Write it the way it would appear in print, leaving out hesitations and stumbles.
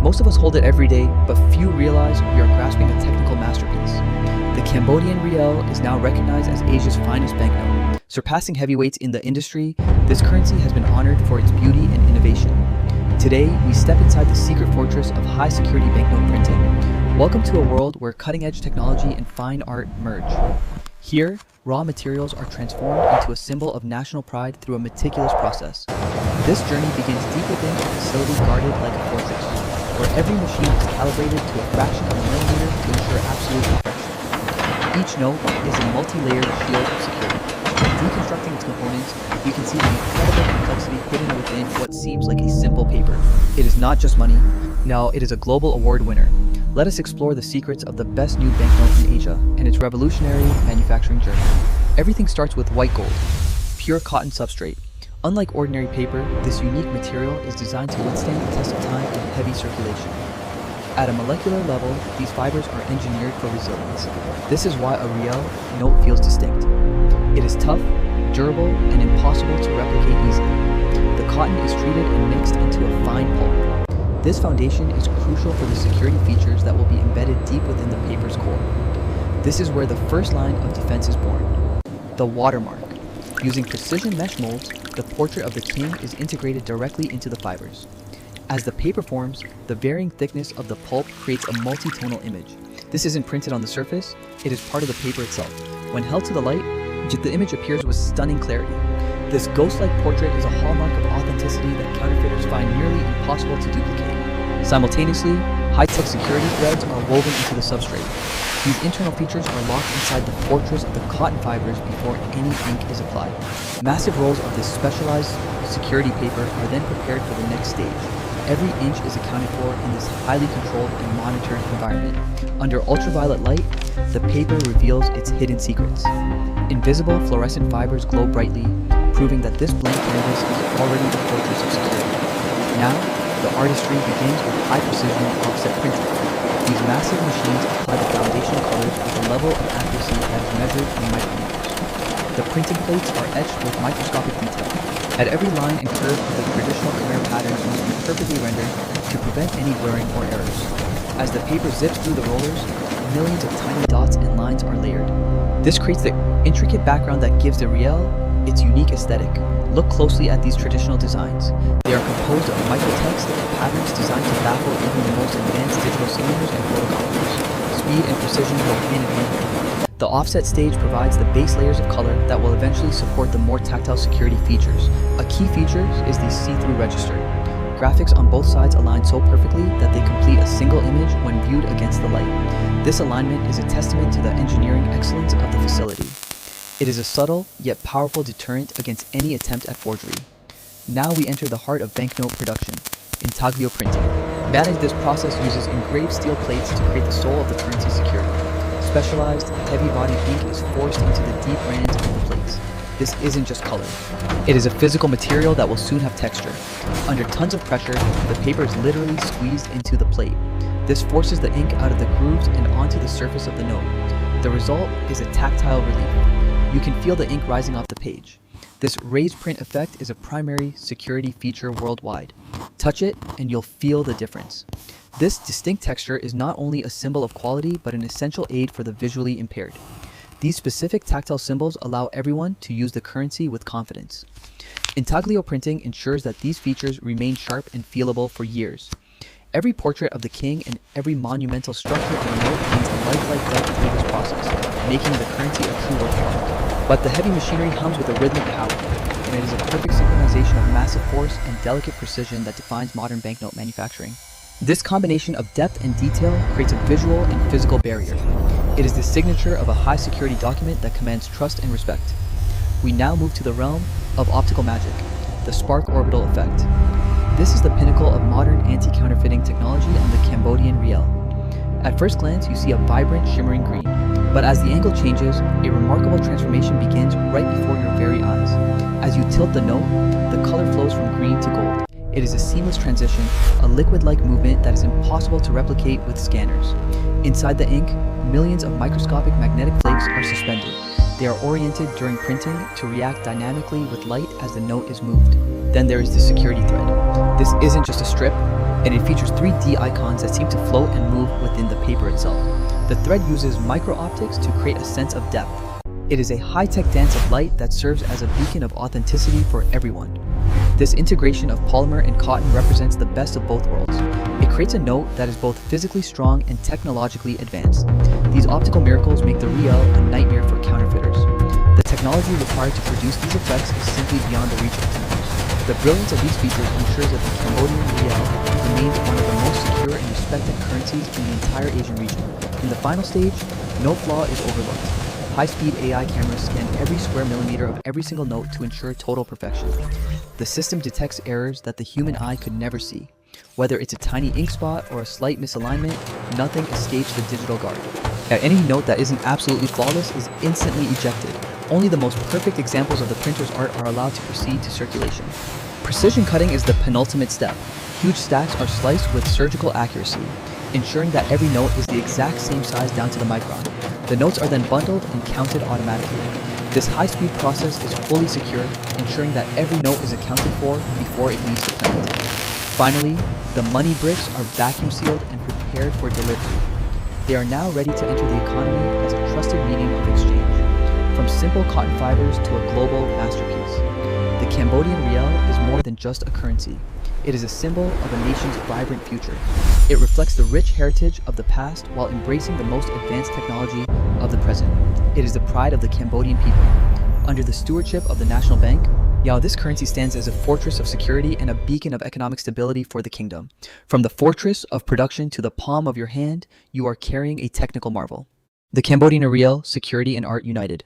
Most of us hold it every day, but few realize we are grasping a technical masterpiece. The Cambodian Reil is now recognized as Asia's finest banknote. Surpassing heavyweights in the industry, this currency has been honored for its beauty and innovation. Today, we step inside the secret fortress of high-security banknote printing. Welcome to a world where cutting-edge technology and fine art merge. Here, raw materials are transformed into a symbol of national pride through a meticulous process. This journey begins deep within a facility guarded like a fortress, where every machine is calibrated to a fraction of a millimeter to ensure absolute perfection. Each note is a multi-layered shield of security. Deconstructing its components, you can see the incredible complexity hidden within what seems like a simple paper. It is not just money. No, it is a global award winner. Let us explore the secrets of the best new banknote in Asia and its revolutionary manufacturing journey. Everything starts with white gold, pure cotton substrate. Unlike ordinary paper, this unique material is designed to withstand the test of time in heavy circulation. At a molecular level, these fibers are engineered for resilience. This is why a Reil note feels distinct. It is tough, durable, and impossible to replicate easily. The cotton is treated and mixed into a fine pulp. This foundation is crucial for the security features that will be embedded deep within the paper's core. This is where the first line of defense is born. The watermark. Using precision mesh molds, the portrait of the king is integrated directly into the fibers. As the paper forms, the varying thickness of the pulp creates a multi-tonal image. This isn't printed on the surface, it is part of the paper itself. When held to the light, the image appears with stunning clarity. This ghost-like portrait is a hallmark of authenticity that counterfeiters find nearly impossible to duplicate. Simultaneously, high-tech security threads are woven into the substrate. These internal features are locked inside the fortress of the cotton fibers before any ink is applied. Massive rolls of this specialized security paper are then prepared for the next stage. Every inch is accounted for in this highly controlled and monitored environment. Under ultraviolet light, the paper reveals its hidden secrets. Invisible fluorescent fibers glow brightly, proving that this blank canvas is already the fortress of security. Now, the artistry begins with high-precision offset printing. These massive machines apply the foundational colors with a level of accuracy that is measured in micrometers. The printing plates are etched with microscopic detail. At every line and curve of the traditional Khmer patterns must be perfectly rendered to prevent any blurring or errors. As the paper zips through the rollers, millions of tiny dots and lines are layered. This creates the intricate background that gives the Reil its unique aesthetic. Look closely at these traditional designs. They are composed of microtext and patterns designed to baffle even the most advanced digital scanners and photocopiers. Speed and precision go hand in hand. The offset stage provides the base layers of color that will eventually support the more tactile security features. A key feature is the see-through register. Graphics on both sides align so perfectly that they complete a single image when viewed against the light. This alignment is a testament to the engineering excellence of the facility. It is a subtle, yet powerful deterrent against any attempt at forgery. Now we enter the heart of banknote production, intaglio printing. Manage this process uses engraved steel plates to create the soul of the currency security. Specialized, heavy-bodied ink is forced into the deep rands of the plates. This isn't just color. It is a physical material that will soon have texture. Under tons of pressure, the paper is literally squeezed into the plate. This forces the ink out of the grooves and onto the surface of the note. The result is a tactile relief. You can feel the ink rising off the page. This raised print effect is a primary security feature worldwide. Touch it and you'll feel the difference. This distinct texture is not only a symbol of quality, but an essential aid for the visually impaired. These specific tactile symbols allow everyone to use the currency with confidence. Intaglio printing ensures that these features remain sharp and feelable for years. Every portrait of the king and every monumental structure in the note gains a lifelike depth through this process, making the currency a true work of art. But the heavy machinery hums with a rhythmic power, and it is a perfect synchronization of massive force and delicate precision that defines modern banknote manufacturing. This combination of depth and detail creates a visual and physical barrier. It is the signature of a high-security document that commands trust and respect. We now move to the realm of optical magic, the spark orbital effect. This is the pinnacle of modern anti-counterfeiting technology on the Cambodian Reil. At first glance, you see a vibrant, shimmering green. But as the angle changes, a remarkable transformation begins right before your very eyes. As you tilt the note, the color flows from green to gold. It is a seamless transition, a liquid-like movement that is impossible to replicate with scanners. Inside the ink, millions of microscopic magnetic flakes are suspended. They are oriented during printing to react dynamically with light as the note is moved. Then there is the security thread. This isn't just a strip, and it features 3D icons that seem to float and move within the paper itself. The thread uses micro-optics to create a sense of depth. It is a high-tech dance of light that serves as a beacon of authenticity for everyone. This integration of polymer and cotton represents the best of both worlds. It creates a note that is both physically strong and technologically advanced. These optical miracles make the Reil a nightmare for counterfeiters. The technology required to produce these effects is simply beyond the reach of criminals. The brilliance of these features ensures that the Cambodian Reil remains one of the most secure and respected currencies in the entire Asian region. In the final stage, no flaw is overlooked. High-speed AI cameras scan every square millimeter of every single note to ensure total perfection. The system detects errors that the human eye could never see. Whether it's a tiny ink spot or a slight misalignment, nothing escapes the digital guard. Any note that isn't absolutely flawless is instantly ejected. Only the most perfect examples of the printer's art are allowed to proceed to circulation. Precision cutting is the penultimate step. Huge stacks are sliced with surgical accuracy, ensuring that every note is the exact same size down to the micron. The notes are then bundled and counted automatically. This high-speed process is fully secure, ensuring that every note is accounted for before it leaves the plant. Finally, the money bricks are vacuum sealed and prepared for delivery. They are now ready to enter the economy as a trusted medium of exchange. From simple cotton fibers to a global masterpiece, the Cambodian Reil is more than just a currency. It is a symbol of a nation's vibrant future. It reflects the rich heritage of the past while embracing the most advanced technology of the present. It is the pride of the Cambodian people. Under the stewardship of the National Bank, this currency stands as a fortress of security and a beacon of economic stability for the kingdom. From the fortress of production to the palm of your hand, you are carrying a technical marvel. The Cambodian Reil, security and art united.